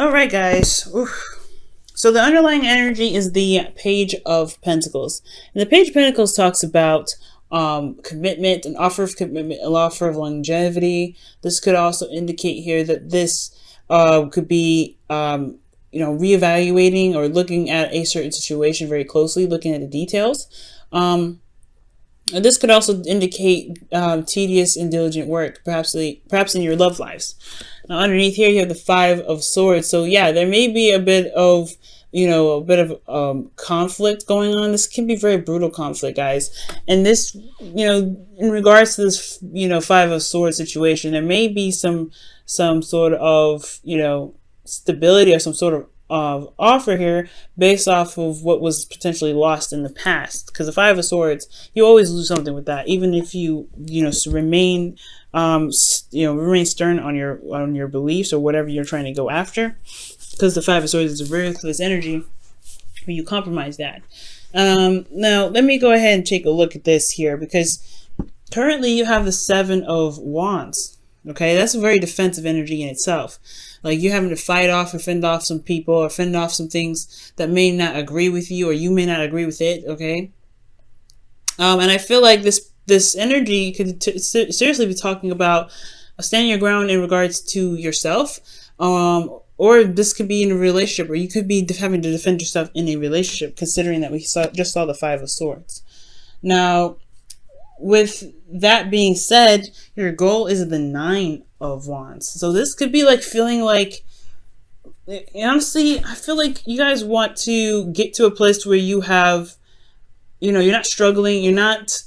All right, guys. Oof. So the underlying energy is the Page of Pentacles. And the Page of Pentacles talks about commitment, an offer of commitment, an offer of longevity. This could also indicate here that this could be, reevaluating or looking at a certain situation very closely, looking at the details. And this could also indicate tedious and diligent work, perhaps in your love lives. Now, underneath here, you have the Five of Swords. So yeah, there may be a bit of, conflict going on. This can be very brutal conflict, guys. And this, in regards to this, Five of Swords situation, there may be some sort of, stability or some sort of offer here based off of what was potentially lost in the past. Because the Five of Swords, you always lose something with that, even if you remain stern on your beliefs or whatever you're trying to go after. Because the Five of Swords is a ruthless energy when you compromise that. Now let me go ahead and take a look at this here, because currently you have the Seven of Wands. Okay, that's a very defensive energy in itself. Like you're having to fight off or fend off some people or fend off some things that may not agree with you, or you may not agree with it. Okay. And I feel like this energy could seriously be talking about standing your ground in regards to yourself. Or this could be in a relationship, or you could be having to defend yourself in a relationship, considering that we just saw the Five of Swords. Now, with that being said, your goal is the Nine of Wands. So this could be like feeling like, honestly, I feel like you guys want to get to a place where you have, you're not struggling, you're not,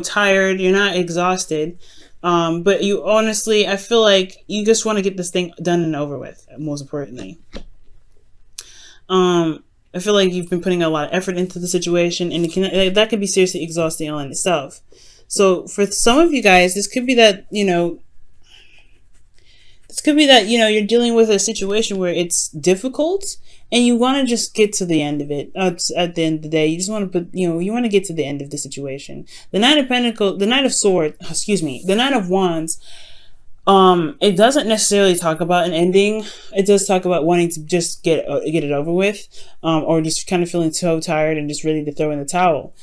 tired, you're not exhausted. But you honestly, I feel like you just want to get this thing done and over with, most importantly. I feel like you've been putting a lot of effort into the situation, and that could be seriously exhausting all in itself. So for some of you guys, this could be that, you're dealing with a situation where it's difficult and you want to just get to the end of it. At the end of the day, you just want to you want to get to the end of the situation. The Nine of Pentacles, the Nine of Wands, it doesn't necessarily talk about an ending. It does talk about wanting to just get it over with, or just kind of feeling so tired and just ready to throw in the towel.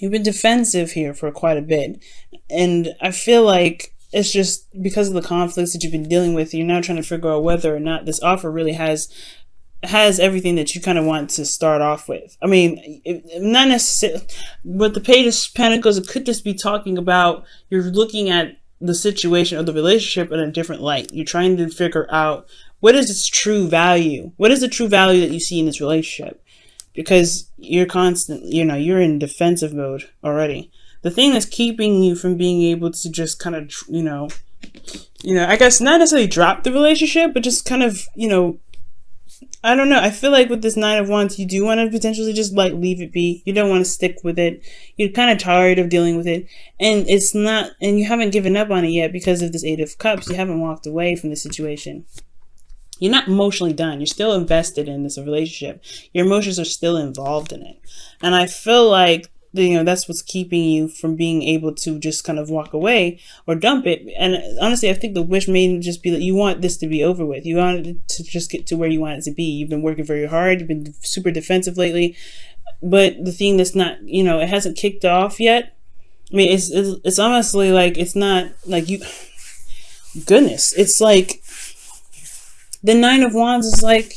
You've been defensive here for quite a bit, and I feel like it's just because of the conflicts that you've been dealing with. You're now trying to figure out whether or not this offer really has everything that you kind of want to start off with. I mean, not necessarily, but the Page of Pentacles, it could just be talking about you're looking at the situation or the relationship in a different light. You're trying to figure out what is its true value. What is the true value that you see in this relationship? Because you're you're in defensive mode already. The thing that's keeping you from being able to just kind of, I guess not necessarily drop the relationship, but just kind of, I don't know. I feel like with this Nine of Wands, you do want to potentially just like leave it be. You don't want to stick with it. You're kind of tired of dealing with it. And you haven't given up on it yet because of this Eight of Cups. You haven't walked away from the situation. You're not emotionally done. You're still invested in this relationship. Your emotions are still involved in it. And I feel like, that's what's keeping you from being able to just kind of walk away or dump it. And honestly, I think the wish may just be that you want this to be over with. You want it to just get to where you want it to be. You've been working very hard. You've been super defensive lately. But the thing that's not, it hasn't kicked off yet. I mean, it's honestly like, it's not like goodness. It's like the Nine of Wands is like,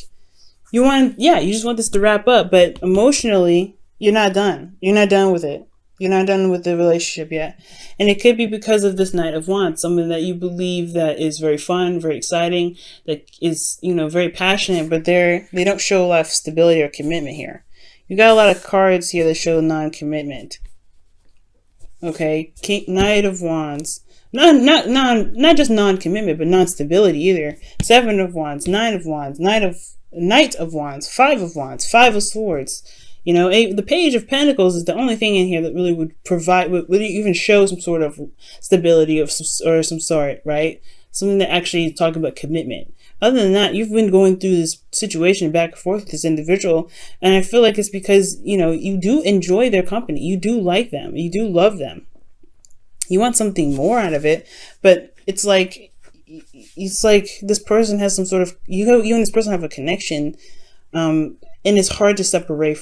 you just want this to wrap up. But emotionally, you're not done. You're not done with it. You're not done with the relationship yet. And it could be because of this Knight of Wands, something that you believe that is very fun, very exciting, that is, very passionate, but they don't show a lot of stability or commitment here. You got a lot of cards here that show non-commitment. Okay, Knight of Wands. Not just non-commitment, but non-stability either. Seven of Wands, Nine of Wands, Knight of Wands, Five of Wands, Five of Swords. The Page of Pentacles is the only thing in here that really would even show some sort of stability or some sort, right? Something that actually talk about commitment. Other than that, you've been going through this situation back and forth with this individual, and I feel like it's because, you do enjoy their company. You do like them. You do love them. You want something more out of it, but it's like it's like this person has some sort of, you and this person have a connection, and it's hard to separate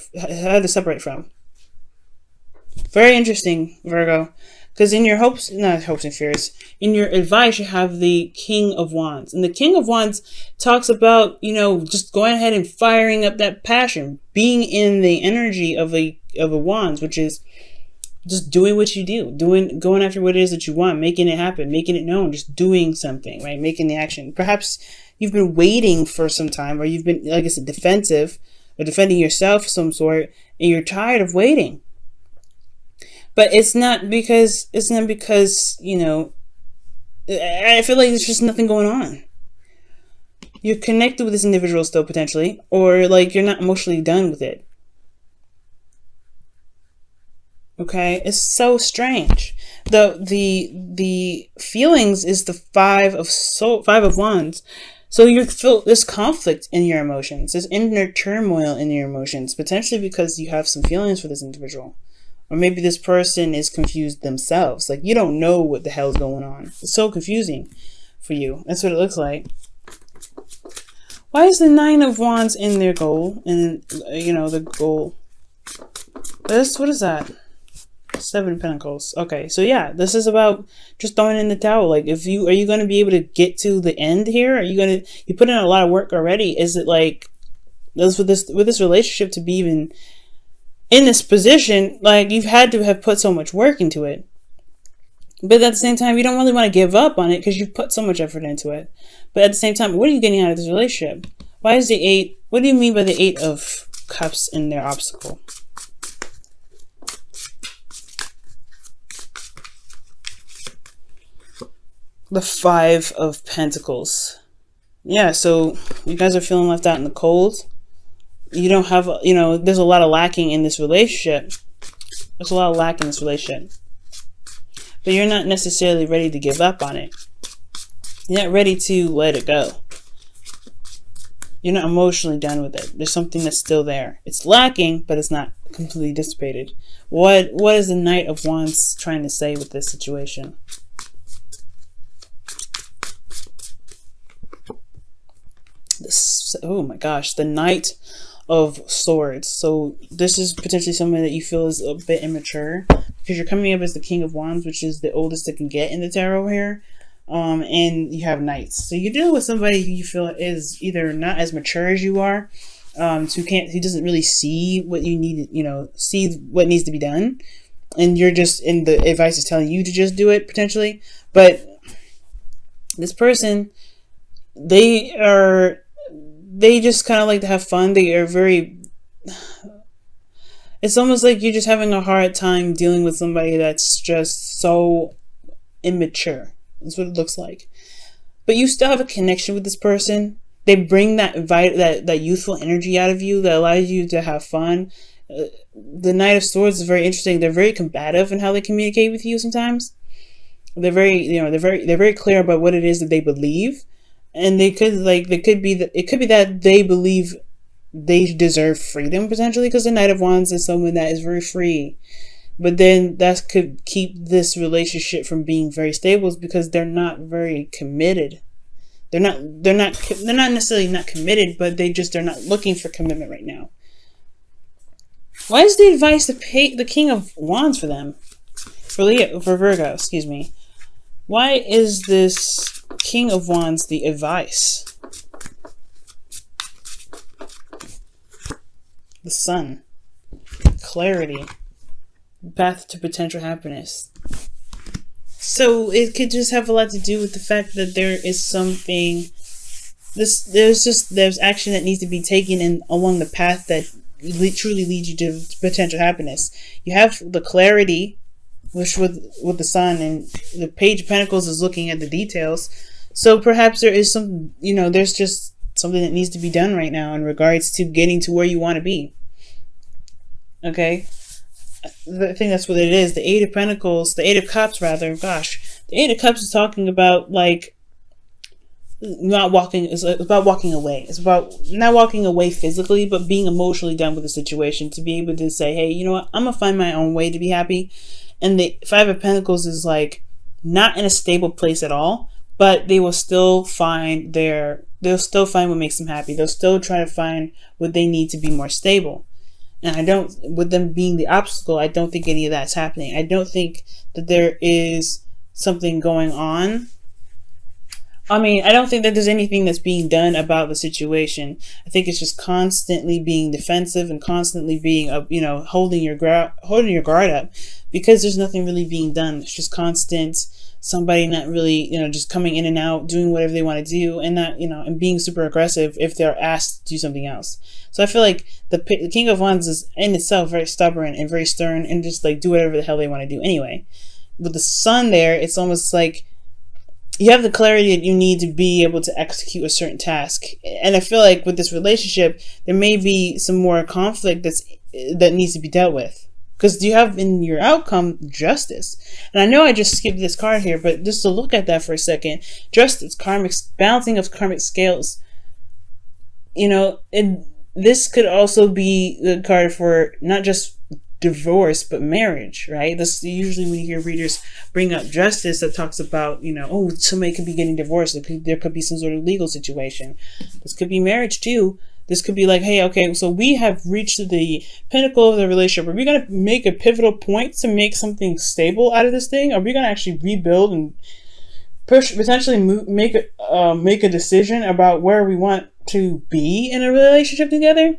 from. Very interesting, Virgo. Because in your not hopes and fears, in your advice, you have the King of Wands. And the King of Wands talks about, just going ahead and firing up that passion, being in the energy of a Wands, which is just doing what you do, going after what it is that you want, making it happen, making it known, just doing something, right? Making the action. Perhaps you've been waiting for some time, or you've been, like I said, defensive, or defending yourself of some sort, and you're tired of waiting. But it's not because, I feel like there's just nothing going on. You're connected with this individual still, potentially, or like you're not emotionally done with it. Okay, it's so strange. The feelings is the Five of Wands. So you feel this conflict in your emotions, this inner turmoil in your emotions, potentially because you have some feelings for this individual. Or maybe this person is confused themselves. Like, you don't know what the hell is going on. It's so confusing for you. That's what it looks like. Why is the Nine of Wands in their goal? And, the goal. What is that? Seven of Pentacles. Okay, so yeah, this is about just throwing in the towel. Like, are you going to be able to get to the end here? Are you put in a lot of work already? Is it like, with this relationship to be even in this position, like, you've had to have put so much work into it. But at the same time, you don't really want to give up on it because you've put so much effort into it. But at the same time, what are you getting out of this relationship? Why is the Eight? What do you mean by the Eight of Cups in their obstacle? The Five of Pentacles. Yeah, so you guys are feeling left out in the cold. You don't have, there's a lot of lacking in this relationship. There's a lot of lack in this relationship. But you're not necessarily ready to give up on it. You're not ready to let it go. You're not emotionally done with it. There's something that's still there. It's lacking, but it's not completely dissipated. What is the Knight of Wands trying to say with this situation? Oh my gosh, the Knight of Swords. So this is potentially someone that you feel is a bit immature, because you're coming up as the King of Wands, which is the oldest it can get in the tarot here. And you have Knights. So you're dealing with somebody who you feel is either not as mature as you are, who doesn't really see what you need, see what needs to be done. And you're just, and the advice is telling you to just do it, potentially. But this person, they just kind of like to have fun. They are it's almost like you're just having a hard time dealing with somebody that's just so immature. That's what it looks like. But you still have a connection with this person. They bring that youthful energy out of you that allows you to have fun. The Knight of Swords is very interesting. They're very combative in how they communicate with you sometimes. They're very clear about what it is that they believe. And it could be that they believe they deserve freedom, potentially, because the Knight of Wands is someone that is very free. But then that could keep this relationship from being very stable, because they're not very committed. They're not necessarily not committed, but they're not looking for commitment right now. Why is the advice the King of Wands for them? For Virgo, excuse me. Why is this King of Wands the advice? The Sun. Clarity. Path to potential happiness. So it could just have a lot to do with the fact that there is something, there's action that needs to be taken along the path that truly leads you to potential happiness. You have the clarity, which with the Sun, and the Page of Pentacles is looking at the details. So perhaps there is some, there's just something that needs to be done right now in regards to getting to where you want to be. Okay? I think that's what it is. The Eight of Pentacles, the Eight of Cups rather, gosh. The Eight of Cups is talking about it's about walking away. It's about not walking away physically, but being emotionally done with the situation, to be able to say, hey, you know what? I'm going to find my own way to be happy. And the Five of Pentacles is like not in a stable place at all, but they will still find they'll still find what makes them happy. They'll still try to find what they need to be more stable. And I don't, with them being the obstacle, I don't think any of that's happening. I don't think that there is something going on. I mean, I don't think that there's anything that's being done about the situation. I think it's just constantly being defensive and constantly being, holding your guard up, because there's nothing really being done. It's just constant somebody not really, just coming in and out, doing whatever they want to do, and not, and being super aggressive if they're asked to do something else. So I feel like the King of Wands is in itself very stubborn and very stern, and just like do whatever the hell they want to do anyway. With the Sun there, it's almost like you have the clarity that you need to be able to execute a certain task. And I feel like with this relationship, there may be some more conflict that needs to be dealt with. Because you have in your outcome justice. And I know I just skipped this card here, but just to look at that for a second. Justice, balancing of karmic scales. And this could also be the card for not just divorce but marriage, right? This usually when you hear readers bring up justice, that talks about somebody could be getting divorced, there could be some sort of legal situation. This could be marriage too. This could be like, hey, okay, so we have reached the pinnacle of the relationship. Are we going to make a pivotal point to make something stable out of this thing? Are we going to actually rebuild and potentially make a decision about where we want to be in a relationship together?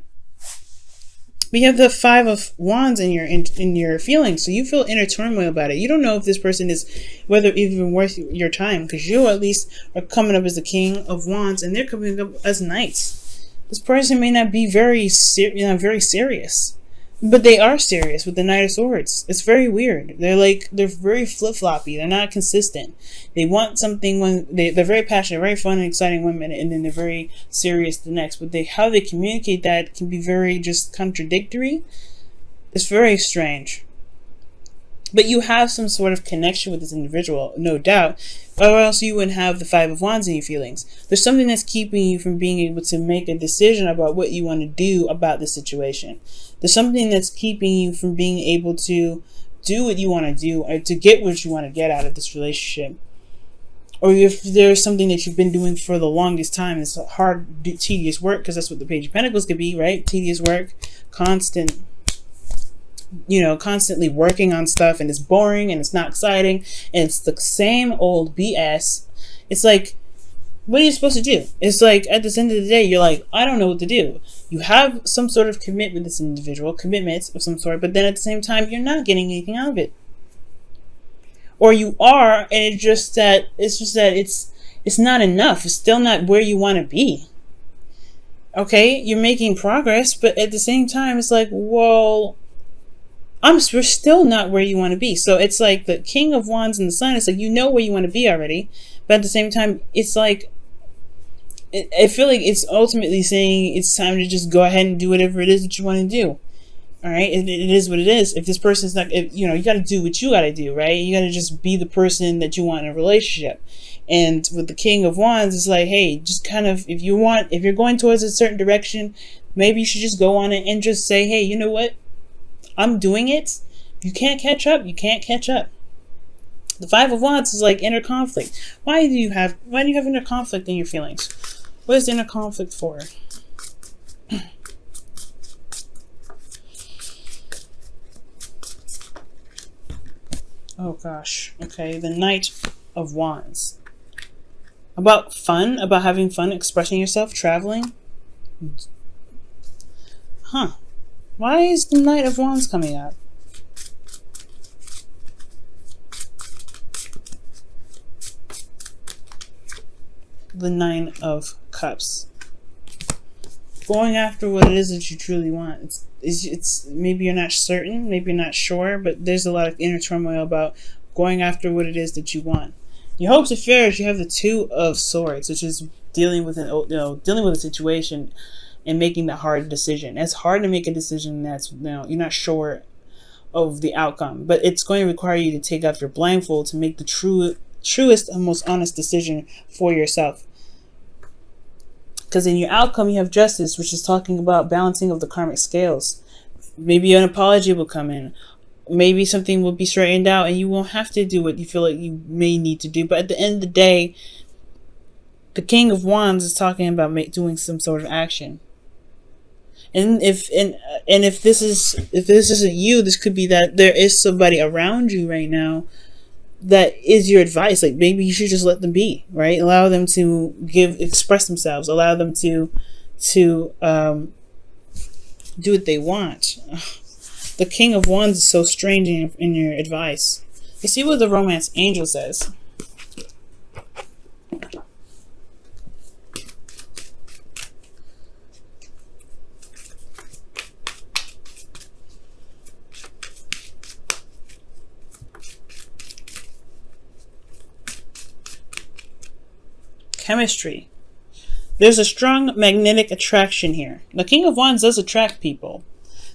We have the Five of Wands in your feelings, so you feel inner turmoil about it. You don't know if this person is whether even worth your time, because you at least are coming up as the King of Wands, and they're coming up as Knights. This person may not be very serious, but they are serious with the Knight of Swords. It's very weird. They're very flip-floppy. They're not consistent. They want something when they're very passionate, very fun and exciting women, and then they're very serious the next. But how they communicate that can be very just contradictory. It's very strange. But you have some sort of connection with this individual, no doubt, or else you wouldn't have the Five of Wands in your feelings. There's something that's keeping you from being able to make a decision about what you want to do about the situation. There's something that's keeping you from being able to do what you want to do, or to get what you want to get out of this relationship. Or if there's something that you've been doing for the longest time, it's hard, tedious work, because that's what the Page of Pentacles could be, right? Tedious work, constantly working on stuff, and it's boring and it's not exciting and it's the same old BS. It's like, what are you supposed to do? It's like at the end of the day, you're like, I don't know what to do. You have some sort of commitment with this individual, commitments of some sort, but then at the same time, you're not getting anything out of it. Or you are, and it's just that it's not enough. It's still not where you want to be. Okay, you're making progress, but at the same time, it's like, well, we're still not where you want to be. So it's like the King of Wands and the Sun. It's like, you know where you want to be already, but at the same time, it's like, I feel like it's ultimately saying it's time to just go ahead and do whatever it is that you want to do. All right, it is what it is. If this person's not, you got to do what you got to do, right? You got to just be the person that you want in a relationship. And with the King of Wands, it's like, hey, just kind of, if you're going towards a certain direction, maybe you should just go on it and just say, hey, you know what? I'm doing it. You can't catch up. You can't catch up. The Five of Wands is like inner conflict. Why do you have inner conflict in your feelings? What is inner conflict for? Oh gosh. Okay, the Knight of Wands. About fun, about having fun, expressing yourself, traveling. Huh. Why is the Knight of Wands coming up? The Nine of Cups. Going after what it is that you truly want. It's maybe you're not certain, maybe you're not sure, but there's a lot of inner turmoil about going after what it is that you want. Your hopes and fears, you have the Two of Swords, which is dealing with a situation and making the hard decision. It's hard to make a decision that's you're not sure of the outcome, but it's going to require you to take off your blindfold to make the truest and most honest decision for yourself. Because in your outcome, you have Justice, which is talking about balancing of the karmic scales. Maybe an apology will come in. Maybe something will be straightened out and you won't have to do what you feel like you may need to do. But at the end of the day, The King of Wands is talking about doing some sort of action. And if this isn't you, this could be that there is somebody around you right now that is your advice. Like, maybe you should just let them be, right? Allow them to express themselves. Allow them to do what they want. The King of Wands is so strange in your advice. You see what the romance angel says. Chemistry. There's a strong magnetic attraction here. The King of Wands does attract people.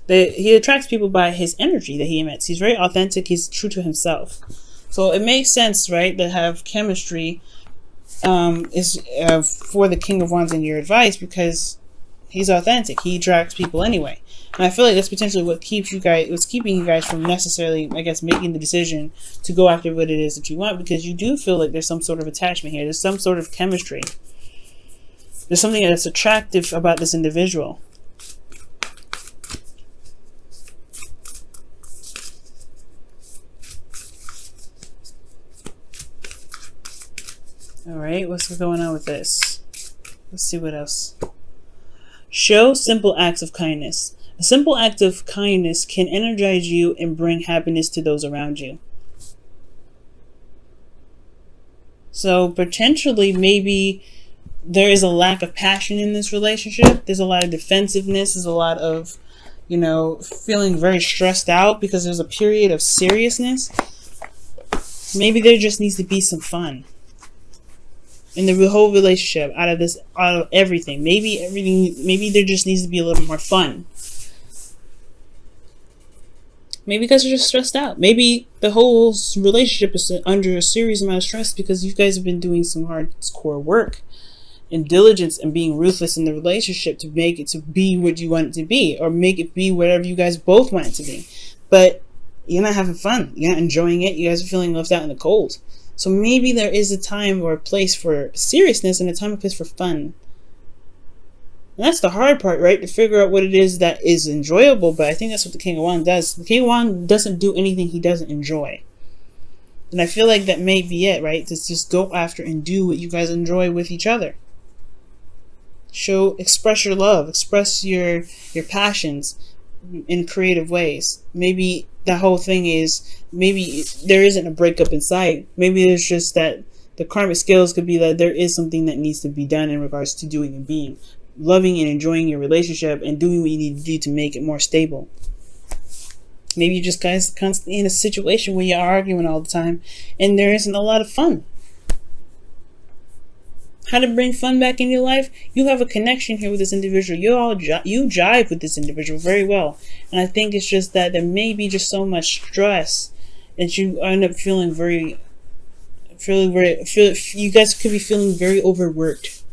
He attracts people by his energy that he emits. He's very authentic. He's true to himself. So it makes sense, right, to have chemistry for the King of Wands in your advice, because he's authentic. He attracts people anyway. And I feel like that's potentially what's keeping you guys from necessarily, I guess, making the decision to go after what it is that you want, because you do feel like there's some sort of attachment here. There's some sort of chemistry. There's something that's attractive about this individual. Alright, what's going on with this? Let's see what else. Show simple acts of kindness. A simple act of kindness can energize you and bring happiness to those around you. So potentially, maybe there is a lack of passion in this relationship. There's a lot of defensiveness. There's a lot of, feeling very stressed out because there's a period of seriousness. Maybe there just needs to be some fun in the whole relationship, out of everything. Maybe there just needs to be a little more fun. Maybe because you're just stressed out. Maybe the whole relationship is under a serious amount of stress because you guys have been doing some hardcore work and diligence and being ruthless in the relationship to make it to be what you want it to be, or make it be whatever you guys both want it to be. But you're not having fun. You're not enjoying it. You guys are feeling left out in the cold. So maybe there is a time or a place for seriousness and a time and place for fun. And that's the hard part, right? To figure out what it is that is enjoyable. But I think that's what the King of Wands does. The King of Wands doesn't do anything he doesn't enjoy. And I feel like that may be it, right? To just go after and do what you guys enjoy with each other. Express your love. Express your passions in creative ways. Maybe the whole thing is, maybe there isn't a breakup in sight. Maybe there's just that the karmic scales could be that there is something that needs to be done in regards to doing and being. Loving and enjoying your relationship and doing what you need to do to make it more stable. Maybe you just guys constantly in a situation where you're arguing all the time and there isn't a lot of fun. How to bring fun back in your life? You have a connection here with this individual. You jive with this individual very well. And I think it's just that there may be just so much stress that you end up feeling you guys could be feeling very overworked.